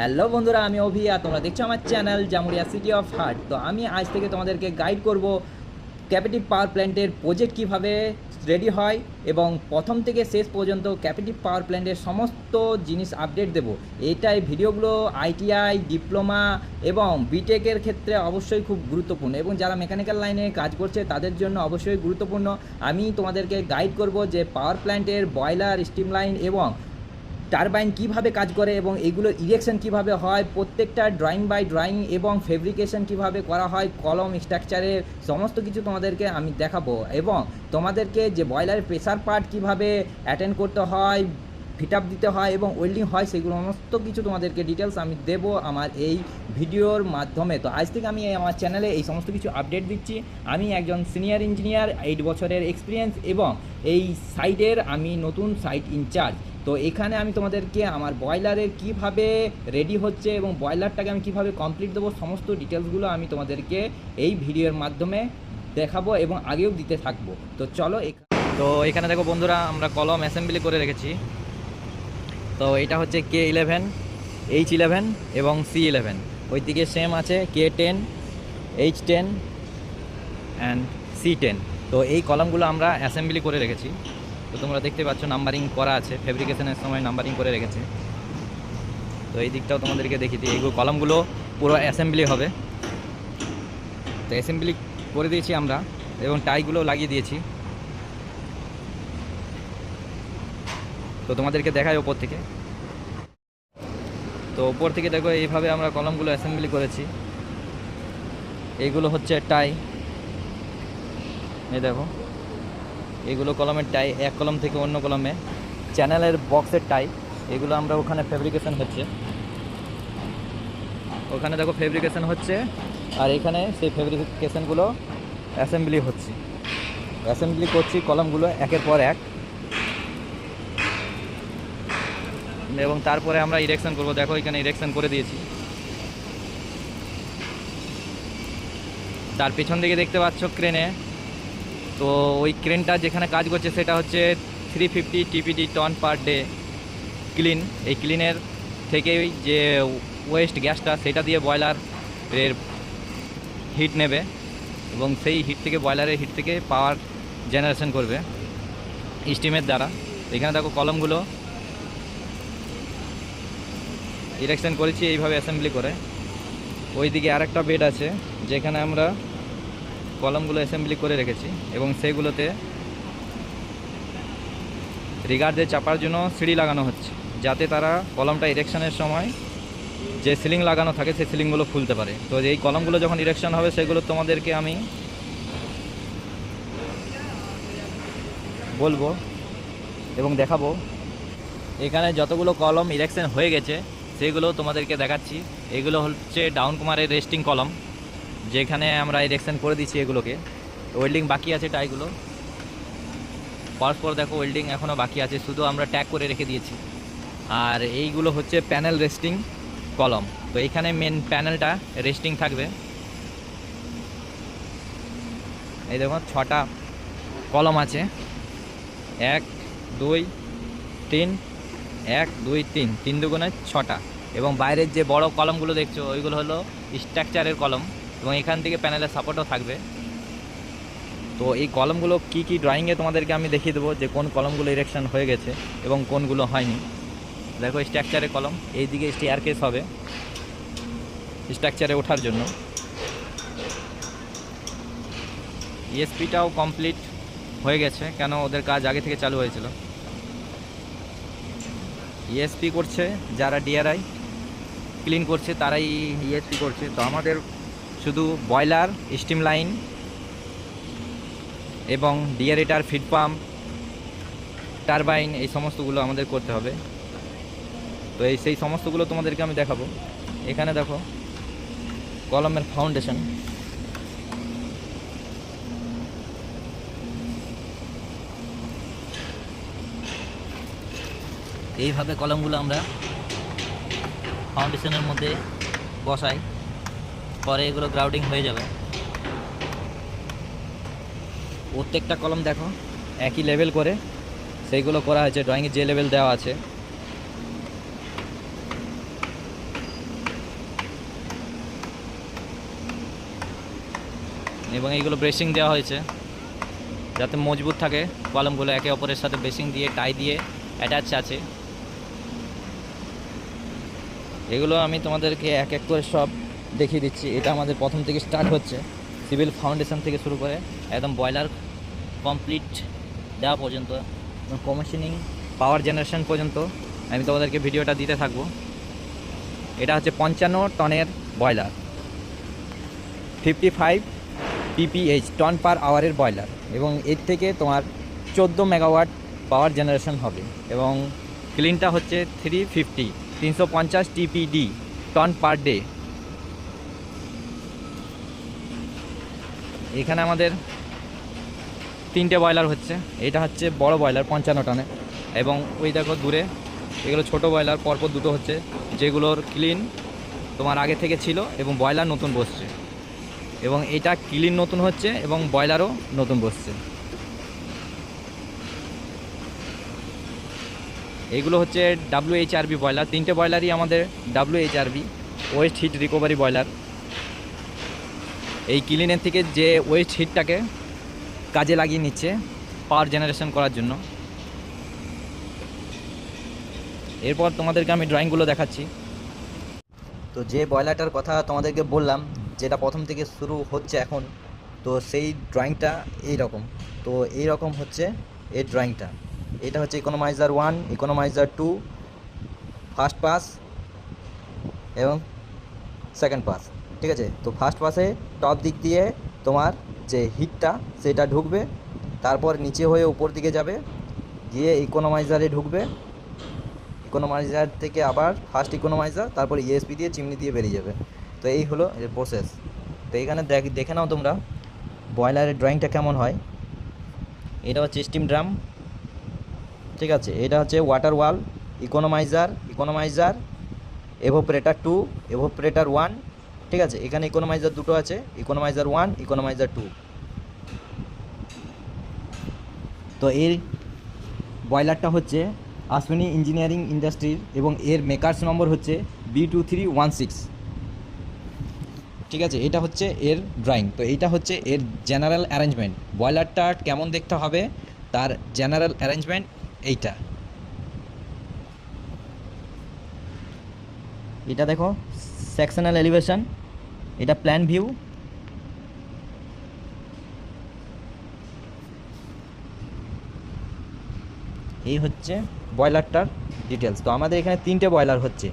Hello বন্ধুরা, আমি অভি আর তোমরা দেখছো আমার channel Jamuria city of heart. তো আমি আজ থেকে তোমাদেরকে গাইড করব ক্যাপাসিটিভ পাওয়ার প্ল্যান্টের প্রজেক্ট কীভাবে রেডি হয় এবং প্রথম থেকে শেষ পর্যন্ত ক্যাপাসিটিভ পাওয়ার প্ল্যান্টের সমস্ত জিনিস আপডেট দেব। এইটাই ভিডিওগুলো আইটিআই, ডিপ্লোমা এবং বিটেকের ক্ষেত্রে অবশ্যই খুব গুরুত্বপূর্ণ এবং যারা মেকানিক্যাল লাইনে কাজ করছে তাদের জন্য অবশ্যই গুরুত্বপূর্ণ। আমি তোমাদেরকে গাইড করব যে পাওয়ার প্ল্যান্টের বয়লার, স্টিম লাইন এবং টারবাইন কীভাবে কাজ করে এবং এগুলোর ইরেকশন কীভাবে হয়, প্রত্যেকটা ড্রয়িং বাই ড্রয়িং এবং ফেব্রিকেশন কীভাবে করা হয়, কলম স্ট্রাকচারের সমস্ত কিছু তোমাদেরকে আমি দেখাবো এবং তোমাদেরকে যে বয়লারের প্রেসার পার্ট কীভাবে অ্যাটেন্ড করতে হয়, ফিট আপ দিতে হয় এবং ওয়েল্ডিং হয়, সেগুলো সমস্ত কিছু তোমাদেরকে ডিটেলস আমি দেবো আমার এই ভিডিওর মাধ্যমে। তো আজ থেকে আমি আমার চ্যানেলে এই সমস্ত কিছু আপডেট দিচ্ছি। আমি একজন সিনিয়র ইঞ্জিনিয়ার, 8 বছরের এক্সপিরিয়েন্স এবং এই সাইটের আমি নতুন সাইট ইনচার্জ। তো এখানে আমি তোমাদেরকে আমার বয়লারের কীভাবে রেডি হচ্ছে এবং বয়লারটাকে আমি কীভাবে কমপ্লিট দেবো, সমস্ত ডিটেলসগুলো আমি তোমাদেরকে এই ভিডিওর মাধ্যমে দেখাবো এবং আগেও দিতে থাকবো। তো চলো। তো এখানে দেখো বন্ধুরা, আমরা কলম অ্যাসেম্বলি করে রেখেছি। তো এটা হচ্ছে K11, H11 এবং C11। ওইদিকে সেম আছে K10, H10 অ্যান্ড C10। তো এই কলমগুলো আমরা অ্যাসেম্বলি করে রেখেছি। তো তোমরা দেখতে পাচ্ছ নাম্বারিং করা আছে, ফেব্রিকেশনের সময় নাম্বারিং করে রেখেছে। তো এই দিকটাও তোমাদেরকে দেখিয়ে দিই, এইগুলো কলমগুলো পুরো অ্যাসেম্বলি হবে। তো অ্যাসেম্বলি করে দিয়েছি আমরা এবং টাইগুলো লাগিয়ে দিয়েছি। তো তোমাদেরকে দেখাই ওপর থেকে। তো ওপর থেকে দেখো এইভাবে আমরা কলমগুলো অ্যাসেম্বলি করেছি। এইগুলো হচ্ছে টাই, এই দেখো এগুলো কলমের টাই, এক কলম থেকে অন্য কলমে চ্যানেলের বক্সের টাই। এগুলো আমরা ওখানে ফেব্রিকেশন হচ্ছে, ওখানে দেখো ফেব্রিকেশন হচ্ছে আর এখানে সেই ফেব্রিকেশনগুলো অ্যাসেম্বলি হচ্ছে। অ্যাসেম্বলি করছি কলমগুলো একের পর এক এবং তারপরে আমরা ইরেকশন করব। দেখো এখানে ইরেকশন করে দিয়েছি। তার পিছন দিকে দেখতে পাচ্ছ ক্রেনে। তো ওই ক্রেনটা যেখানে কাজ করছে সেটা হচ্ছে 350 টিপিডি টন পার ডে ক্লিন। এই ক্লিনের থেকে যে ওয়েস্ট গ্যাসটা সেটা দিয়ে বয়লারের হিট নেবে এবং সেই হিট থেকে, বয়লারের হিট থেকে পাওয়ার জেনারেশন করবে স্টিমের দ্বারা। এখানে দেখো কলমগুলো ইরেকশন করেছি এইভাবে অ্যাসেম্বলি করে। ওইদিকে আরেকটা বেড আছে যেখানে আমরা কলমগুলো অ্যাসেম্বলি করে রেখেছি এবং সেগুলোতে রিগার দিয়ে চাপার জন্য সিঁড়ি লাগানো হচ্ছে, যাতে তারা কলমটা ইরেকশনের সময় যে সিলিং লাগানো থাকে সেই সিলিংগুলো খুলতে পারে। তো এই কলমগুলো যখন ইরেকশন হবে সেগুলো তোমাদেরকে আমি বলবো এবং দেখাবো। এখানে যতগুলো কলম ইরেকশন হয়ে গেছে সেগুলো তোমাদেরকে দেখাচ্ছি। এগুলো হচ্ছে ডাউন কুমারের রেস্টিং কলম, যেখানে আমরা ইরেকশন করে দিচ্ছি। এগুলোকে ওয়েল্ডিং বাকি আছে, টাইগুলো পরস্পর দেখো ওয়েল্ডিং এখনও বাকি আছে, শুধু আমরা ট্যাগ করে রেখে দিয়েছি। আর এইগুলো হচ্ছে প্যানেল রেস্টিং কলম। তো এইখানে মেন প্যানেলটা রেস্টিং থাকবে। এই দেখো 6টা কলম আছে, 1 2 3, 1 2 3, 3 দুগুণে 6টা। এবং বাইরের যে বড় কলমগুলো দেখছো ওইগুলো হলো স্ট্রাকচারের কলম এবং এখান থেকে প্যানেলের সাপোর্টও থাকবে। তো এই কলমগুলো কি কি ড্রয়িংয়ে তোমাদেরকে আমি দেখিয়ে দেবো যে কোন কলমগুলো ইরেকশন হয়ে গেছে এবং কোনগুলো হয়নি। দেখো স্ট্রাকচারের কলম, এইদিকে স্টেয়ারকেস হবে স্ট্রাকচারে ওঠার জন্য। ইএসপিটাও কমপ্লিট হয়ে গেছে, কেন ওদের কাজ আগে থেকে চালু হয়েছিল। ইএসপি করছে যারা ডিআরআই ক্লিন করছে তারাই ইএসপি করছে। তো আমাদের শুধু বয়লার, স্টিম লাইন এবং ডিআরেটার, ফিড পাম্প, টারবাইন এই সমস্তগুলো আমাদের করতে হবে। তো সেই সমস্তগুলো তোমাদেরকে আমি দেখাবো। এখানে দেখো কলমের ফাউন্ডেশন, এইভাবে কলমগুলো আমরা ফাউন্ডেশনের মধ্যে বসাই, পরে এগুলো গ্রাউন্ডিং হয়ে যাবে। প্রত্যেকটা কলম দেখো একই লেভেল করে সেইগুলো করা হয়েছে, ড্রয়িংয়ে যে লেভেল দেওয়া আছে। এবং এইগুলো ব্রেসিং দেওয়া হয়েছে যাতে মজবুত থাকে কলমগুলো, একে অপরের সাথে ব্রেসিং দিয়ে টাই দিয়ে অ্যাটাচ আছে। এগুলো আমি তোমাদেরকে এক এক করে সব দেখিয়ে দিচ্ছি। এটা আমাদের প্রথম থেকে স্টার্ট হচ্ছে, সিভিল ফাউন্ডেশন থেকে শুরু করে একদম বয়লার কমপ্লিট দেওয়া পর্যন্ত, কমিশনিং পাওয়ার জেনারেশন পর্যন্ত আমি তোমাদেরকে ভিডিওটা দিতে থাকবো। এটা হচ্ছে 55 টনের বয়লার, 55 PPH টন পার আওয়ারের বয়লার, এবং এর থেকে তোমার 14 মেগাওয়াট পাওয়ার জেনারেশন হবে, এবং ক্লিনটা হচ্ছে 350 TPD টন পার ডে। এখানে আমাদের 3টে বয়লার হচ্ছে। এটা হচ্ছে বড় বয়লার 55 টনের, এবং ওই দেখো দূরে এগুলো ছোট বয়লার, পরপর দুটো হচ্ছে, যেগুলোর ক্লিন তোমার আগে থেকে ছিল এবং বয়লার নতুন বসছে, এবং এটা ক্লিন নতুন হচ্ছে এবং বয়লারও নতুন বসছে। এইগুলো হচ্ছে WHRB বয়লার, 3টে বয়লারই আমাদের WHRB waste heat recovery boiler. এই ক্লিনের থেকে যে ওয়েস্ট হিটটাকে কাজে লাগিয়ে নিচ্ছে পাওয়ার জেনারেশন করার জন্য। এরপর তোমাদেরকে আমি ড্রয়িংগুলো দেখাচ্ছি। তো যে বয়লারটার কথা তোমাদেরকে বললাম, যেটা প্রথম থেকে শুরু হচ্ছে এখন, তো সেই ড্রয়িংটা এই রকম। তো এই রকম হচ্ছে এই ড্রয়িংটা। এটা হচ্ছে ইকোনমাইজার 1, ইকোনমাইজার 2, ফার্স্ট পাস এবং সেকেন্ড পাস। ঠিক আছে, তো ফার্স্ট পাসে টপ দিক দিয়ে তোমার যে হিটটা সেটা ঢুকবে, তারপর নিচে হয়ে উপর দিকে যাবে, গিয়ে ইকোনমাইজারে ঢুকবে, ইকোনমাইজার থেকে আবার ফার্স্ট ইকোনমাইজার, তারপর ESP দিয়ে চিমনি দিয়ে বেরিয়ে যাবে। তো এই হলো এর প্রসেস। তো এইখানে দেখে নাও তোমরা বয়লারের ড্রয়িংটা কেমন হয়। এটা হচ্ছে স্টিম ড্রাম, ঠিক আছে। এটা হচ্ছে ওয়াটার ওয়াল, ইকোনমাইজার, এভোপারেটর 2, এভোপারেটর 1, ঠিক আছে। এখানে ইকোনমাইজার দুটো আছে, ইকোনমাইজার 1, ইকোনমাইজার 2। তো এই বয়লারটা হচ্ছে আশ্বিনী ইঞ্জিনিয়ারিং ইন্ডাস্ট্রির, এবং এর মেকার্স নম্বর হচ্ছে B2316, ঠিক আছে। এটা হচ্ছে এর ড্রয়িং। তো এইটা হচ্ছে এর জেনারেল অ্যারেঞ্জমেন্ট, বয়লারটা কেমন দেখতে হবে তার জেনারেল অ্যারেঞ্জমেন্ট এইটা। এটা দেখো সেকশনাল এলিভেশন, এটা প্ল্যান ভিউ, এই হচ্ছে বয়লারটার ডিটেলস। তো আমাদের এখানে 3টে বয়লার হচ্ছে,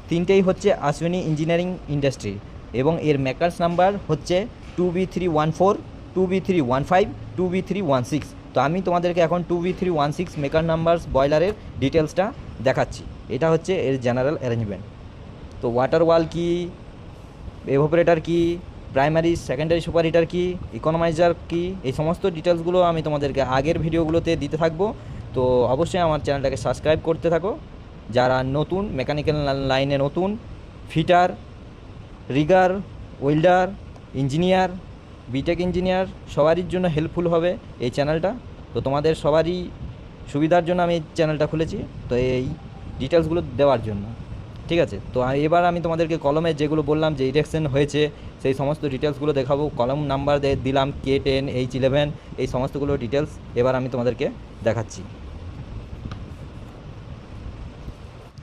3টেই হচ্ছে আশ্বিনী ইঞ্জিনিয়ারিং ইন্ডাস্ট্রি, এবং এর মেকার্স নাম্বার হচ্ছে 2B314, 2B315, 2B316। তো আমি তোমাদেরকে এখন 2B316 মেকার নাম্বারস বয়লারের ডিটেলসটা দেখাচ্ছি। এটা হচ্ছে এর জেনারেল অ্যারেঞ্জমেন্ট। তো ওয়াটার ওয়াল কি, এভোপারেটর কি, প্রাইমারি সেকেন্ডারি সুপার হিটার কি, ইকোনমাইজার কি, এই সমস্ত ডিটেলসগুলো আমি তোমাদেরকে আগের ভিডিওগুলোতে দিতে থাকবো। তো অবশ্যই আমার চ্যানেলটাকে সাবস্ক্রাইব করতে থাকো। যারা নতুন মেকানিক্যাল লাইনে নতুন, fitter, rigger, welder, engineer, BTech engineer, সবারই জন্য হেল্পফুল হবে এই চ্যানেলটা। তো তোমাদের সবারই সুবিধার জন্য আমি এই চ্যানেলটা খুলেছি, তো এই ডিটেলসগুলো দেওয়ার জন্য, ঠিক আছে। তো এবার আমি তোমাদেরকে কলমে যেগুলো বললাম যে ইরেকশন হয়েছে সেই সমস্ত ডিটেলসগুলো দেখাবো। কলম নাম্বার দিলাম K10, H11, এই সমস্তগুলো ডিটেলস এবার আমি তোমাদেরকে দেখাচ্ছি।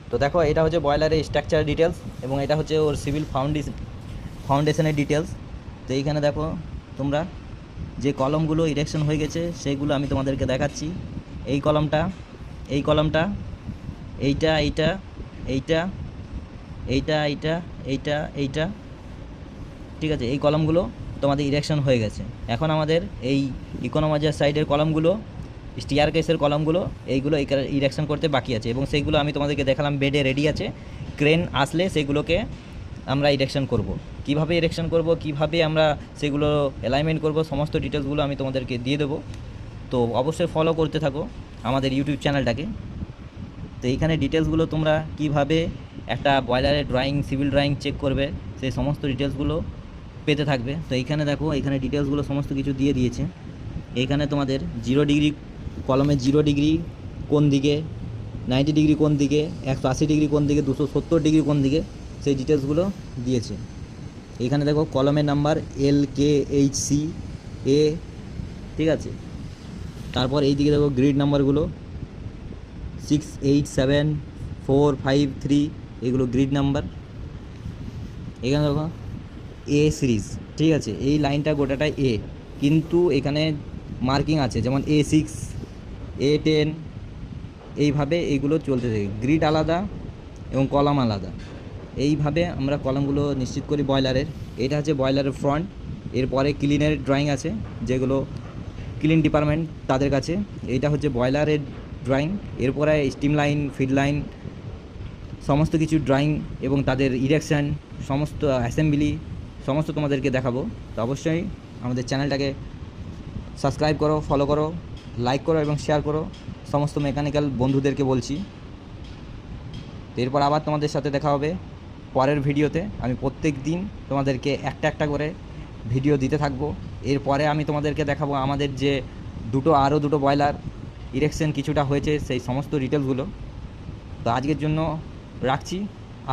তো দেখো এটা হচ্ছে বয়লারের স্ট্রাকচার ডিটেলস, এবং এটা হচ্ছে ওর সিভিল ফাউন্ডেশনের ডিটেলস। তো এইখানে দেখো তোমরা যে কলমগুলো ইরেকশন হয়ে গেছে সেইগুলো আমি তোমাদেরকে দেখাচ্ছি। এই কলমটা, এই কলমটা, এইটা, এইটা, এইটা, এইটা, এইটা, এইটা, এইটা, ঠিক আছে। এই কলমগুলো তোমাদের ইরেকশন হয়ে গেছে। এখন আমাদের এই ইকোনমাইজার সাইডের কলমগুলো, স্টিয়ার কেসের কলমগুলো, এইগুলো ইরেকশন করতে বাকি আছে, এবং সেইগুলো আমি তোমাদেরকে দেখালাম বেডে রেডি আছে। ক্রেন আসলে সেগুলোকে আমরা ইরেকশন করব, কিভাবে ইরেকশন করব, কিভাবে আমরা সেগুলো অ্যালাইনমেন্ট করব, সমস্ত ডিটেলসগুলো আমি তোমাদেরকে দিয়ে দেবো। তো অবশ্যই ফলো করতে থাকো আমাদের ইউটিউব চ্যানেলটাকে। তো এইখানে ডিটেলসগুলো তোমরা কিভাবে একটা বয়লারের ড্রয়িং, সিভিল ড্রয়িং চেক করবে, সেই সমস্ত ডিটেলসগুলো পেতে থাকবে। তো এইখানে দেখো, এখানে ডিটেলসগুলো সমস্ত কিছু দিয়ে দিয়েছে। এইখানে তোমাদের 0 ডিগ্রি কলমে 0 ডিগ্রি কোন দিকে, 90 ডিগ্রি কোন দিকে, 180 ডিগ্রি কোন দিকে, 270 ডিগ্রি কোন দিকে, সেই ডিটেলসগুলো দিয়েছে। এখানে দেখো কলমের নাম্বার LKHC A, ঠিক আছে। তারপর এই দিকে দেখো গ্রিড নাম্বারগুলো 687453, এগুলো গ্রিড নাম্বার। এখানে দেখো A সিরিজ, ঠিক আছে। এই লাইনটা গোটাটাই A, কিন্তু এখানে মার্কিং আছে, যেমন A6 A10, এইভাবে এইগুলো চলতে থাকে। গ্রিড আলাদা এবং কলাম আলাদা, এইভাবে আমরা কলামগুলো নিশ্চিত করি বয়লারের। এটা হচ্ছে বয়লারের ফ্রন্ট। এরপরে ক্লিনের ড্রয়িং আছে, যেগুলো ক্লিন ডিপার্টমেন্ট তাদের কাছে। এইটা হচ্ছে বয়লারের ড্রয়িং। এরপরে স্টিম লাইন, ফিড লাইন, সমস্ত কিছু ড্রয়িং এবং তাদের ইরেকশান, সমস্ত অ্যাসেম্বলি, সমস্ত তোমাদেরকে দেখাবো। তো অবশ্যই আমাদের চ্যানেলটাকে সাবস্ক্রাইব করো, ফলো করো, লাইক করো এবং শেয়ার করো, সমস্ত মেকানিক্যাল বন্ধুদেরকে বলছি। তো এরপর আবার তোমাদের সাথে দেখা হবে পরের ভিডিওতে। আমি প্রত্যেক দিন তোমাদেরকে একটা একটা করে ভিডিও দিতে থাকবো। এরপরে আমি তোমাদেরকে দেখাবো আমাদের যে আরও দুটো বয়লার ইরেকশন কিছুটা হয়েছে, সেই সমস্ত ডিটেলসগুলো। তো আজকের জন্য রাখছি,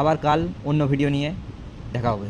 আবার কাল অন্য ভিডিও নিয়ে দেখা হবে।